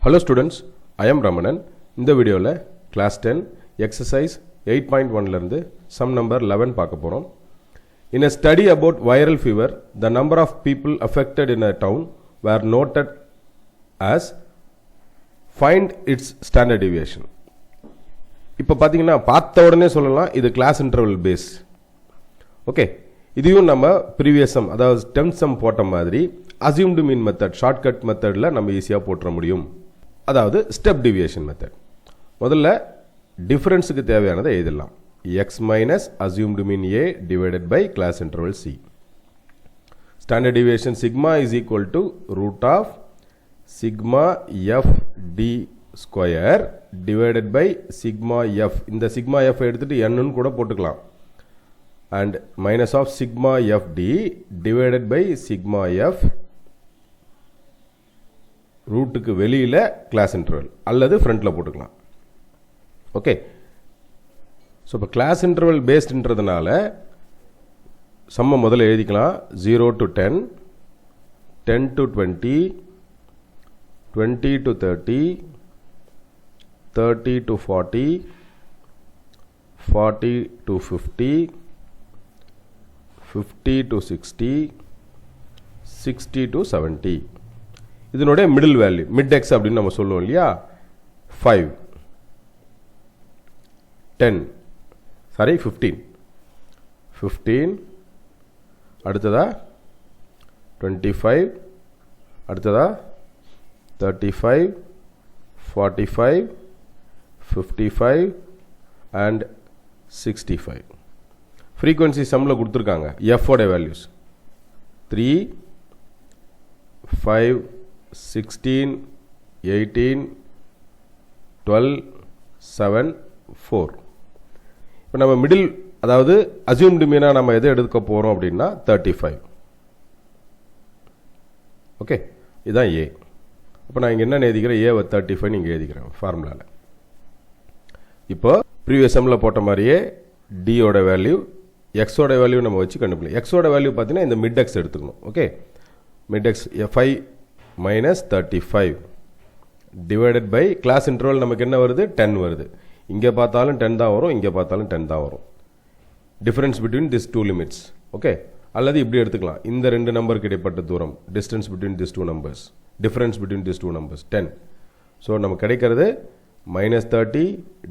Hello students, I am Ramanan. இந்த வீடியோவில் class 10 exercise 8.1 லிருந்து sum number 11 பார்க்க போகிறோம். In a study about viral fever, the number of people affected in a town were noted as find its standard deviation. இப்போ பார்த்தீங்கன்னா பார்த்த உடனே சொல்லலாம் இது class interval base. ஓகே, இதையும் நம்ம ப்ரீவியஸ் சம் அதாவது ஸ்டெம் சம் போட்ட மாதிரி assumed mean மெத்தட் ஷார்ட்கட் மெத்தடில் நம்ம ஈஸியாக போட்டுற முடியும். அதாவது ஸ்டெப் டிவியேஷன் மெத்தட். முதல்ல டிஃபரன்ஸுக்கு தேவையானதை எழுதலாம். X minus assumed mean A divided by class interval C. Standard deviation sigma is equal to root of sigma F D square divided by sigma F. இந்த சிக்மா எஃப் எடுத்துட்டு என்னன்னு கூட போட்டுக்கலாம். And minus of sigma F D divided by sigma F ரூட்டுக்கு வெளியில் class interval அல்லது ஃப்ரண்ட்டில் போட்டுக்கலாம். ஓகே, ஸோ இப்போ கிளாஸ் இன்டர்வல் பேஸ்டுன்றதுனால சம்ம முதல்ல எழுதிக்கலாம். 0 to 10, 10 to 20, 20 to 30, 30 to 40, 40 to 50, 50 to 60, 60 to 70. இதனுடைய மிடில் வேல்யூ மிட் எக்ஸ் அப்படின்னு நம்ம சொல்லுவோம் இல்லையா. 5, 10, சாரி 15, 15, அடுத்ததா 25, அடுத்ததா 35, 45, 55 and 65. ஃப்ரீக்வன்சி சம்மில் கொடுத்துருக்காங்க. எஃபோட வேல்யூஸ் 3, 5, 16, 18, 12, 7, 4. இப்போ நம்ம மிடில் அதாவது அசியூம்டு மீனா நம்ம எதை எடுக்க போகிறோம் அப்படின்னா 35. ஓகே, இதுதான் ஏ. அப்போ நான் இங்கே என்ன எழுதிக்கிறேன், ஏ 35 இங்கே எழுதிக்கிறேன் ஃபார்முலாவில். இப்போ ப்ரீவியஸ் சம்மில் போட்ட மாதிரியே டியோட வேல்யூ எக்ஸோட வேல்யூ நம்ம வச்சு கண்டுபிடிக்கலாம். எக்ஸோட வேல்யூ பார்த்தீங்கன்னா இந்த மிட் எக்ஸ் எடுத்துக்கணும். Okay, mid x 5 minus 35 divided by class interval நமக்கு என்ன வருது, 10 வருது. இங்கே பார்த்தாலும் 10 தான் வரும், இங்கே பார்த்தாலும் 10 தான் வரும். Difference between this two limits. Okay, அல்லது இப்படி எடுத்துக்கலாம். இந்த ரெண்டு நம்பருக்கு இடைப்பட்ட தூரம் distance between this two numbers, difference between this two numbers 10. So நமக்கு கிடைக்கிறது மைனஸ் 30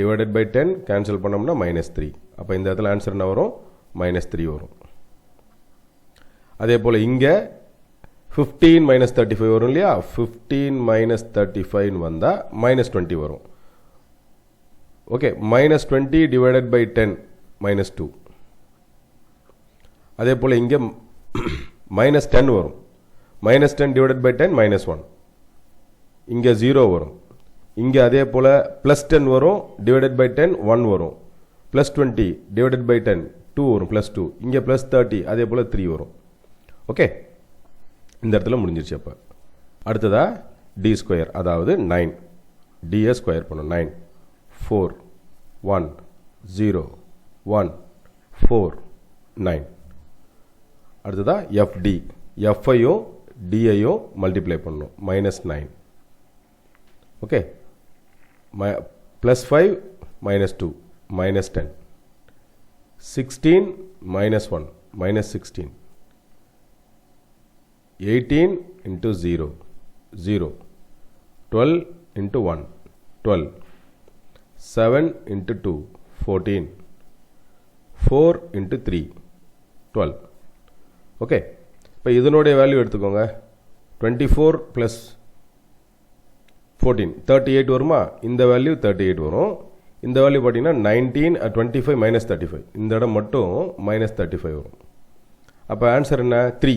டிவைடட் பை 10 கேன்சல் பண்ணோம்னா -3. அப்போ இந்த இடத்துல ஆன்சர் என்ன வரும், -3 வரும். அதே போல் இங்கே 15 மைனஸ் 35 வரும் இல்லையா. 15 மைனஸ் 35 வந்தால் -20 வரும். Okay, -20 divided by 10 -2. அதே போல் இங்கே -10 வரும். -10 டிவைடட் பை 10 -1. இங்கே 0 வரும். இங்கே அதே போல் +10 வரும் டிவைடட் பை 10 1 வரும். +20 டிவைடட் பை 10 2 வரும், +2. இங்கே +30 அதே போல் 3 வரும். ஓகே, இந்த இடத்துல முடிஞ்சிருச்சு. அப்போ அடுத்ததா டி ஸ்கொயர் அதாவது 9 டிஏ ஸ்கொயர் பண்ணும். 9, 4, 1, 0, 1, 4, 9. அடுத்ததா எஃப்டி எஃப்ஐயும் டிஐயும் மல்டிப்ளை பண்ணணும். -9. Okay, +5 -2 -10, 16 -1 -16, 18 into 0, 0, 12 into 1, 12, 7 into 2, 14, 4 into 3, 12. Okay, இப்போ இதனுடைய வேல்யூ எடுத்துக்கோங்க. 24 + 14 38 வருமா. இந்த வேல்யூ 38 வரும். இந்த வேல்யூ பார்த்தீங்கன்னா 19 25 -35. இந்த இடம் மட்டும் -35 வரும். அப்போ ஆன்சர் என்ன, 3.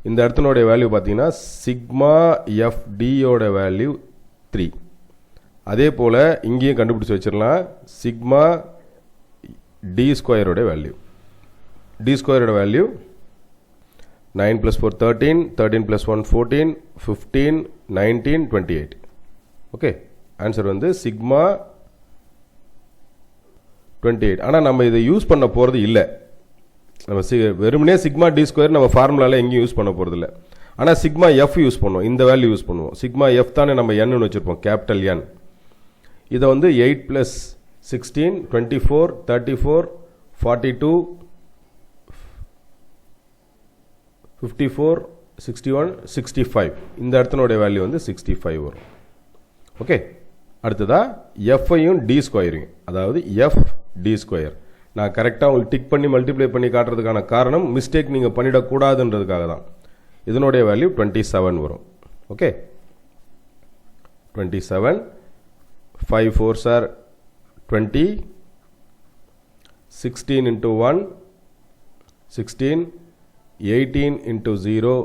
இந்த இடத்தினுடைய வேல்யூ பார்த்தீங்கன்னா சிக்மா எஃப் டியோட வேல்யூ 3. அதே போல் இங்கேயும் கண்டுபிடிச்சி வச்சிடலாம். சிக்மா டி ஸ்கொயரோட வேல்யூ, டி ஸ்கொயரோட வேல்யூ 9 + 4 13, 13 + 1 14, 15, 19, 28. ஓகே, ஆன்சர் வந்து சிக்மா 28. ஆனால் நம்ம இதை யூஸ் பண்ண போகிறது இல்லை. நம்ம வெறுமனே சிக்மா டி ஸ்கொயர் நம்ம ஃபார்முலாவில் எங்கேயும் யூஸ் பண்ண போகிறதில்ல. ஆனால் சிக்மா எஃப் யூஸ் பண்ணுவோம், இந்த வேல்யூ யூஸ் பண்ணுவோம். சிக்மா எஃப் தானே நம்ம என்னு வச்சுருப்போம், கேபிட்டல் என். இதை வந்து 8 + 16 24 34 42 54 61 65 இந்த இடத்தினுடைய வேல்யூ வந்து 65 வரும். ஓகே, அடுத்ததா எஃப்ஐயும் டி ஸ்கொயரையும், அதாவது எஃப் டி ஸ்கொயர் நான் கரெக்டாக உங்களுக்கு டிக் பண்ணி மல்டிப்ளை பண்ணி காட்டுறதுக்கான காரணம் மிஸ்டேக் நீங்கள் பண்ணிடக்கூடாதுன்றதுக்காக தான். இதனுடைய வேல்யூ 27 வரும். Okay, 27 5 4s are 20 16 into 1 16 18 into 0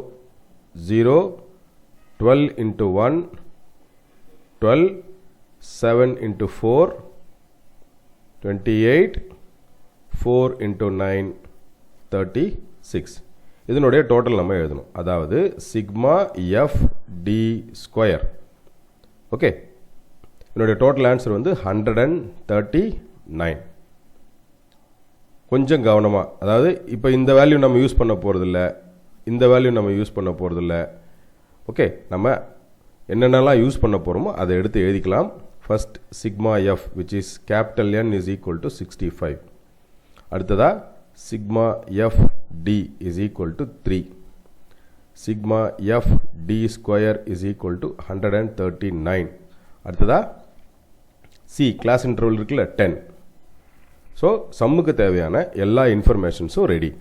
0 12 into 1 12 7 into 4 28 4 into 9 36. இதனுடைய டோட்டல் நம்ம எழுதணும், அதாவது sigma F D square. Okay, என்னுடைய டோட்டல் ஆன்சர் வந்து 139. கொஞ்சம் கவனமாக, அதாவது இப்போ இந்த வேல்யூ நம்ம யூஸ் பண்ண போகிறதில்ல, இந்த வேல்யூ நம்ம யூஸ் பண்ண போகிறதில்ல. ஓகே, நம்ம என்னென்னலாம் யூஸ் பண்ண போகிறோமோ அதை எடுத்து எழுதிக்கலாம். First sigma f which is capital N is equal to 65. அடுத்ததா sigma F d is equal to 3. Sigma F D square is equal to 139. அடுத்ததா சி கிளாஸ் இன்டர்வல் இருக்குல்ல 10. ஸோ சம்முக்கு தேவையான எல்லா இன்ஃபர்மேஷன்ஸும் ரெடி.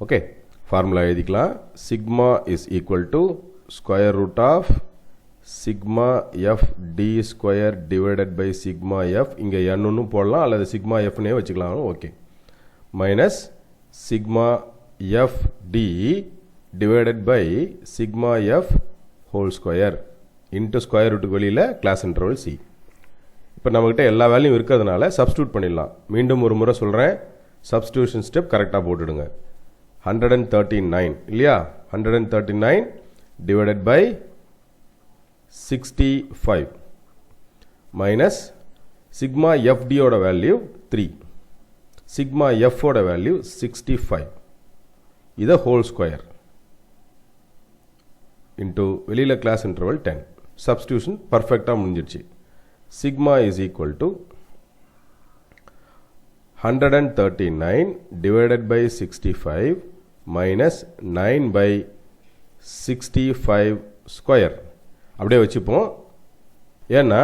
ஓகே, ஃபார்முலா எழுதிக்கலாம். Sigma is equal to square root of sigma F D square divided by sigma F, இங்கே என்னன்னு போடலாம் அல்லது சிக்மா எஃப்னே வச்சுக்கலாம். Okay, minus sigma F D divided by sigma F whole square into square ரூட்டுக்கு வெளியில் class interval C. இப்போ நம்மகிட்ட எல்லா வேல்யூம் இருக்கிறதுனால சப்ஸ்டியூட் பண்ணிடலாம். மீண்டும் ஒரு முறை சொல்கிறேன், சப்ஸ்டியூஷன் ஸ்டெப் கரெக்டாக போட்டுடுங்க. 139 இல்லையா, 139 டிவைடட் பை 65 மைனஸ் சிக்மா எஃப்டியோட வேல்யூ 3, சிக்மா எஃபோட வேல்யூ 65, இதை ஹோல் ஸ்கொயர் இன்ட்டு வெளியில் கிளாஸ் இன்டர்வல் 10. சப்ஸ்டியூஷன் பர்ஃபெக்டாக முடிஞ்சிடுச்சு. Sigma is equal to 139 divided by 65 minus 9 by 65 square. அப்படியே வச்சுப்போம், ஏன்னா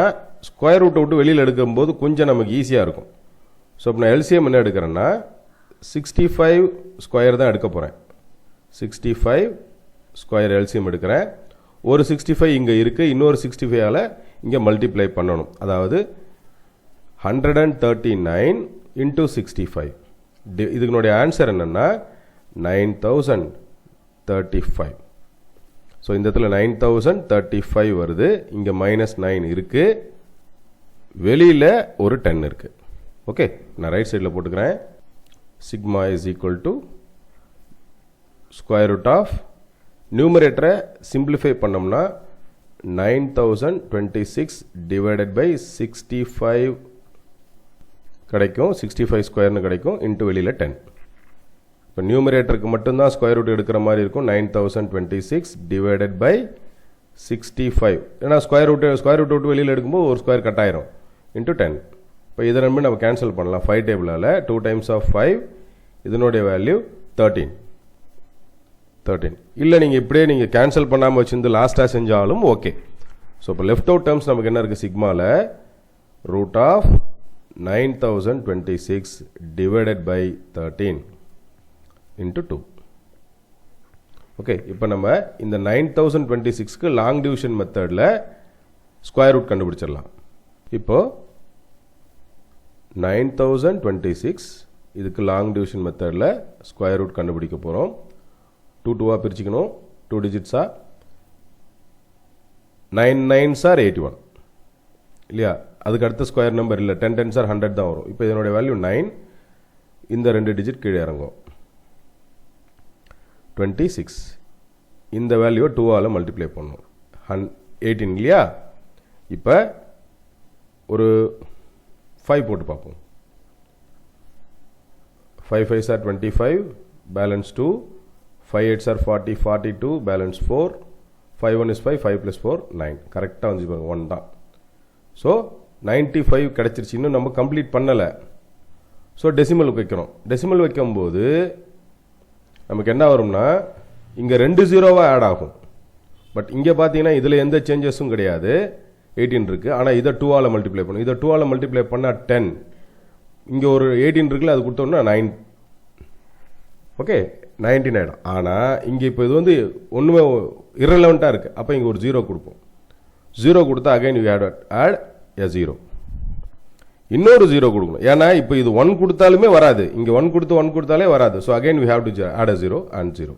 ஸ்கொயர் ரூட்டை விட்டு வெளியில் எடுக்கும்போது கொஞ்சம் நமக்கு ஈஸியாக இருக்கும். ஸோ இப்போ நான் எல்சிஎம் என்ன எடுக்கிறேன்னா 65 ஸ்கொயர் தான் எடுக்க போகிறேன். 65 ஸ்கொயர் எல்சிஎம் எடுக்கிறேன். ஒரு 65 இங்கே இருக்குது, இன்னொரு 65ஆல் இங்கே மல்டிப்ளை பண்ணணும். அதாவது 139 இன்ட்டு 65. இதுக்குனுடைய ஆன்சர் என்னென்னா 9035. ஸோ இந்த இடத்துல 9035 வருது, இங்கே -9 இருக்குது, வெளியில் ஒரு 10 இருக்குது. ஓகே, நான் ரைட் சைடில் போட்டுக்கிறேன். Sigma is equal to square root of நியூமரேட்டரை சிம்பிளிஃபை பண்ணோம்னா 9026 டிவைடட் பை 65 கிடைக்கும், 65 ஸ்கொயர்னு கிடைக்கும், இன்ட்டு வெளியில் 10. இப்போ நியூமரேட்டருக்கு மட்டும்தான் ஸ்கொயர் ரூட் எடுக்கிற மாதிரி இருக்கும். 9026 டிவைடட் பை 65, ஏன்னா ஸ்கொயர் ரூட் விட்டு வெளியில் எடுக்கும்போது ஒரு ஸ்கொயர் கட் ஆயிரும், இன்ட்டு 10. இப்போ இதை ரெண்டு நம்ம கேன்சல் பண்ணலாம். 5 டேபிளால் 2 டைம்ஸ் ஆஃப் 5, இதனுடைய வேல்யூ 13. இல்லை நீங்கள் இப்படியே நீங்கள் கேன்சல் பண்ணாமல் வச்சுருந்து லாஸ்ட்டாக செஞ்சாலும் ஓகே. ஸோ இப்போ லெஃப்ட் அவுட் டேர்ம்ஸ் நமக்கு என்ன இருக்குது, சிக்மாவில் root of 9026 divided by 13 into 2. Okay, இப்போ நம்ம இந்த 9026க்கு லாங் டிவிஷன் மெத்தடில் ஸ்கொயர் ரூட் கண்டுபிடிச்சிடலாம். இப்போ 9026 இதுக்கு லாங் டிவிஷன் மெத்தடில் ஸ்கொயர் ரூட் கண்டுபிடிக்க போகிறோம். 2 2 பிரிச்சுக்கணும், 2 டிஜிட்ஸா, 9 9s are 81 இல்லையா. அதுக்கு அடுத்த ஸ்கொயர் நம்பர் இல்லை, 10 10s are 100 தான் வரும். இப்போ இதனுடைய வேல்யூ 9, இந்த 2 டிஜிட் கீழே இறங்கும். 26, இந்த வேல்யூவை 2ஆல் மல்டிப்ளை பண்ணணும், 18 இல்லையா. இப்போ ஒரு 5 போட்டு பார்ப்போம். 5 5s are 25, balance 2, 5 8s are 40, 42, balance 4, 5 1 is 5, 5 plus 4, 9. கரெக்டாக வந்து பாருங்க 1 தான். ஸோ 95 கிடச்சிருச்சு. இன்னும் நம்ம கம்ப்ளீட் பண்ணலை. ஸோ டெசிமல் வைக்கிறோம். டெசிமல் வைக்கும்போது நமக்கு என்ன வரும்னா இங்கே 2 ஜீரோவாக ஆட் ஆகும். பட் இங்கே பார்த்தீங்கன்னா இதில் எந்த சேஞ்சஸும் கிடையாது. 18 இருக்குது. ஆனால் இதை 2ஆல் மல்டிப்ளை பண்ணும். இதை 2ஆல் மல்டிப்ளை பண்ணால் 10. இங்கே ஒரு 18 இருக்குல்ல, அது கொடுத்தோம்னா 9. ஓகே, 19 ஆகிடும். ஆனால் இங்கே இப்போ இது வந்து ஒன்றுமே இரலவெண்ட்டாக இருக்குது. அப்போ இங்கே ஒரு 0 கொடுப்போம். 0 கொடுத்தா அகைன் யூ ஆட் எ 0. இன்னொரு 0 கொடுக்கணும். ஏன்னா இப்போ இது 1 கொடுத்தாலுமே வராது. இங்கே 1 கொடுத்தாலே வராது. So again we have to add a 0 and 0.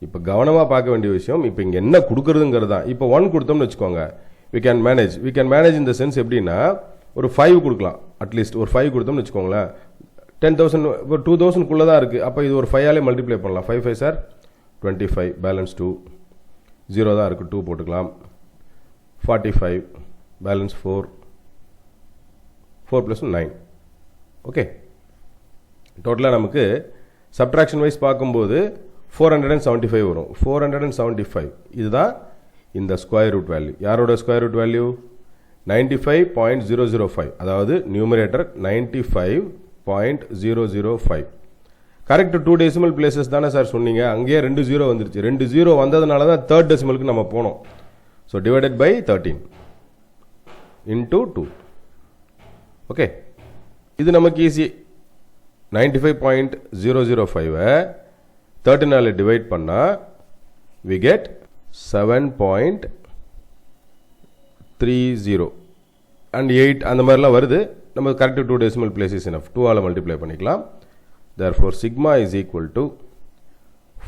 இப்போ கவனமாக பார்க்க வேண்டிய விஷயம் இப்போ இங்கே என்ன கொடுக்குறதுங்கிறது தான். இப்போ 1 கொடுத்தோம்னு வச்சுக்கோங்க, வி கேன் மேனேஜ் இந்த சென்ஸ் எப்படின்னா ஒரு 5 கொடுக்கலாம். அட்லீஸ்ட் ஒரு 5 கொடுத்தோம்னு வச்சுக்கோங்களேன், 10,000 இப்போ 2,000 தான் இருக்குது. அப்போ இது ஒரு 5ஆலே மல்டிப்ளை பண்ணலாம். 5 5 சார் 25, பேலன்ஸ் 2, 0 தான் இருக்குது, 2 போட்டுக்கலாம். 45, பேலன்ஸ் 4, 4 + 9. ஓகே, டோட்டலாக நமக்கு சப்ட்ராக்ஷன் வைஸ் பார்க்கும்போது 475 வரும். 475 இதுதான் இந்த ஸ்கொயர் ரூட் வேல்யூ. யாரோட ஸ்கொயர் ரூட் வேல்யூ? 95.005. அதாவது நியூமரேட்டர் 95.005. கரெக்ட் 2 டெசிமல் பிளேசஸ் தானே சார் சொன்னீங்க. அங்கேயே 2 0 வந்துருச்சு. 2 0 வந்ததுனால தான் தேர்ட் டெசிமலுக்கு நம்ம போனோம். So divided by 13 into 2. Okay, இது நமக்கு ஈஸி. 95.005 13ஆல் டிவைட் பண்ணால் we get 7.30 and 8 அந்த மாதிரிலாம் வருது. நம்ம கரெக்ட் 2 டெசிமல் பிளேசஸ் இனஃப். 2ஆல் மல்டிப்ளை பண்ணிக்கலாம். therefore sigma is equal to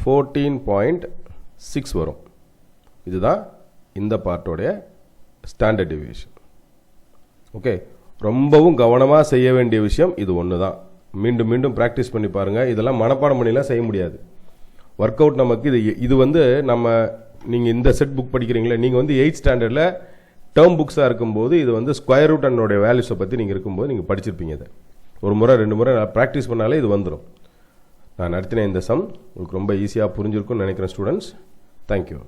14.6 வரும். இதுதான் இந்த பார்ட்டோடைய ஸ்டாண்டர்ட் டிவியேஷன். ஓகே, ரொம்பவும் கவனமாக செய்ய வேண்டிய விஷயம் இது ஒன்று தான். மீண்டும் மீண்டும் ப்ராக்டிஸ் பண்ணி பாருங்கள். இதெல்லாம் மனப்பாடம் பண்ணிலாம் செய்ய முடியாது. ஒர்க் அவுட் நமக்கு இது வந்து நீங்கள் இந்த செட் புக் படிக்கிறீங்களே, நீங்கள் வந்து 8th ஸ்டாண்டர்டில் டேர்ம் புக்ஸாக இருக்கும்போது இது வந்து ஸ்கொயர் ரூட் அண்டோடைய வேல்யூஸை பற்றி நீங்கள் இருக்கும்போது நீங்கள் படிச்சிருப்பீங்க. இதை ஒரு முறை 2 முறை ப்ராக்டிஸ் பண்ணாலே இது வந்துடும். நான் நடத்தின இந்த சம் உங்களுக்கு ரொம்ப ஈஸியாக புரிஞ்சிருக்கும்னு நினைக்கிறேன் ஸ்டூடெண்ட்ஸ். தேங்க்யூ.